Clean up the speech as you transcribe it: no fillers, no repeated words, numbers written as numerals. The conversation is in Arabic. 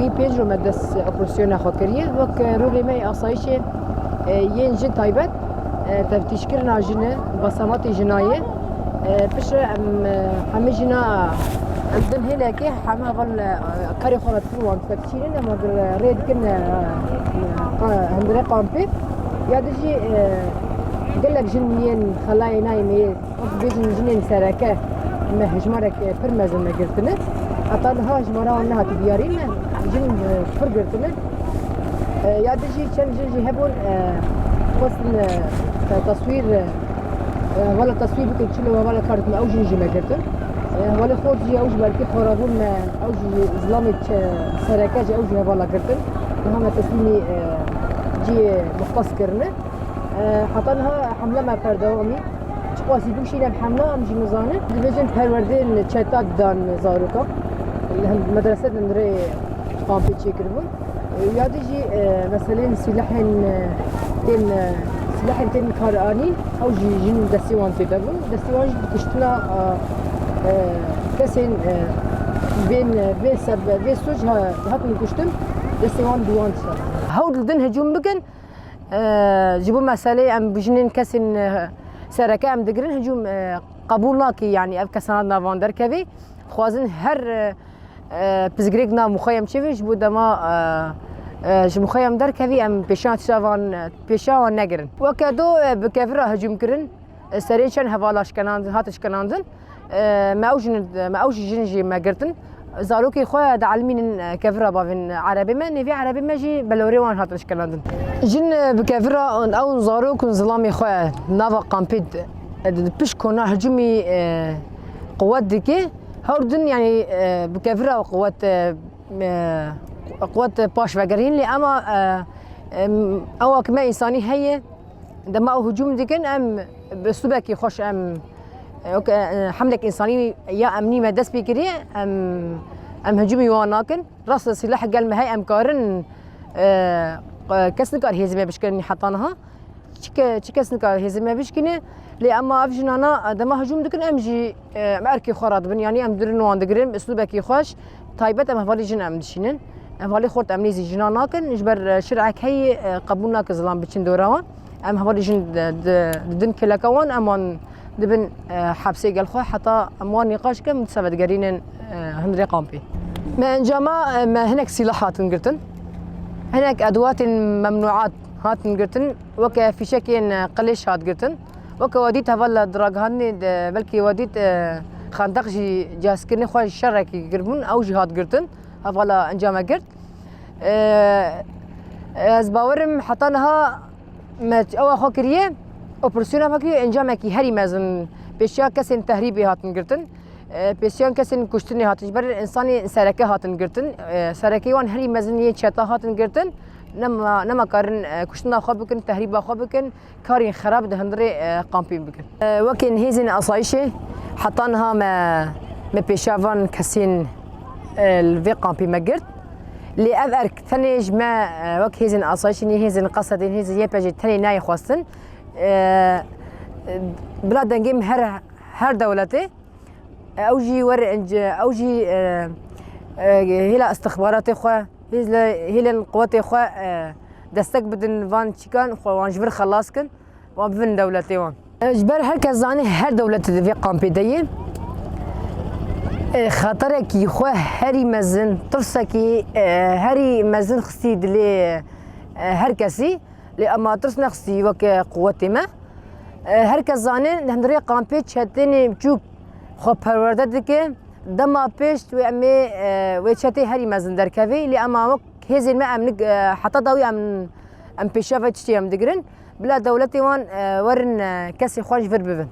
وی پیج رو مدرس اپراسیون خاکریه وک رولی می آسایش ین جن تایبت تفتیش کردن جنه بسامات جنایه پیش همه جنا دم هلا که همه ول کاری خورد فروان تفتیشین اما در رید کن هندره قامپی یادشی قلب جنين خلاي نايمي بيجن جنين سركه ما هجمرك فرمز ما قلتنا اطال هاجمرا انها تبيارين جن فرقتنا يا دجي كان جي هبون وصل تصوير ولا تصوير بكل شنو ولا كارت ما اوجي جي ما قلتن ولا خرجي اوجي بالكي خرابون اوجي ظلامك سركه جي اوجي ولا قلتن وهم تسليمي جي مختص كرنا حطنها حمله ما پردامی چقاسی دوشی لب حمله هم جی مزانه دیویژن پروردین چتاد دان زاروکا مدرسه دنری قامپی چیکر بود یادی جی مثلا سلاح تن کارانی او جی جن دستیوان تیده بود دستیوان کشتنا کسین بین سب بین سوج هات میکشتم دستیوان دوان شد هول دن هجوم بکن جيبوا مسألة أم بجنين كسن سركة أم دقرن هجوم قبول ناكي يعني أب كسنادنا فاندر كذي خوازن هر بزغريقنا مخيم شفيش بودا ما مخيم در كذي أم بيشان تشافان بيشان نقرن وكادو بكفرة هجوم كرن سريشان هوالاش كناندن هاتش كناندن ما أوج جنجي ما قرتن زاروكي خويا دعلمين كفرة بافن عربي ما نبي عربي ما جي بلوريوان هاتش كناندن جن بكفرة أو زاروك ظلامي خويا نافا قامبيد بيش كونا هجومي قوات ديكي هوردن يعني بكفرة قوات باش وقرين لي أما أو كما إنساني هي عندما هجوم ديكن أم بسبكي خوش أم حملك إنساني يا أمني ما دس بكري أم هجومي واناكن راس سلاح قال ما هي أم كارن كسنكار هزمة بشكل حطانها كسنكار هزمة بشكل لي أما أفجنانا دما هجوم دكن أمجي ماركي خراد بن يعني أم درن وان دقرن أسلوبك خوش تايبت أم هفالي جن أم دشينن هفالي خورت أم نيزي جناناكن إجبر شرعك هي قبولنا كزلام بتشن دوراوا أم هفالي جن دن كلاكوان أمان دبن حبسي قال خو حتى أموان نقاش كم تسبت قرينن هندري قامبي ما انجما ما هناك سلاحات نقلتن هناك أدوات ممنوعات هات نقلتن وك في شكل قليش هات قلتن وك وديت هفلا دراج هني بلكي وديت خندق جي جاسكني خوش شرك يقربون أو جهات قلتن هفلا انجما قلت أزباورم حطناها ما أو خاكرية اپراسیون فکری انجام کی هری مزن پیشیا کسین تهریبی هاتن گرتن پیشیان کسین کشتنی هاتن بر انسانی سرکه هاتن گرتن سرکه وان هری مزن یه چتا هاتن گرتن نما کارن کشتنا خواب بکن تهریب خواب بکن کاری خراب ده هندره قامپین بکن وکن هیزن اصایشه حطانها ما پیشاوان کسین الوی قامپی مگرد لی افرک ثانیج ما وک هیزن اصایشه نی هیزن قصدین هیزن یه پجی ثانی نای خواستن بلاد نجيم هر دولتي اوجي ورنج اوجي هلا استخباراتي خو هلا قواتي خو دستك بدن فان تشيكان خو وانجبر خلاصكن وبن دولتي وان جبر هركز زاني هر دولتي في قامبيديه خاطرك يخو هري مزن ترسكي هري مزن خسيد لي هركسي لأما ترس نقصي وك قوتي ما هركز زانين هندري قامبي تشتني بجوك خو پرورده دكه دما بيشت وامي ويشتي هري مزن دركوي لأما وك هزين ما امنك حتى ضوي ام بيشافه تشتي ام دقرن بلا دولتي وان ورن كسي خوش فر ببن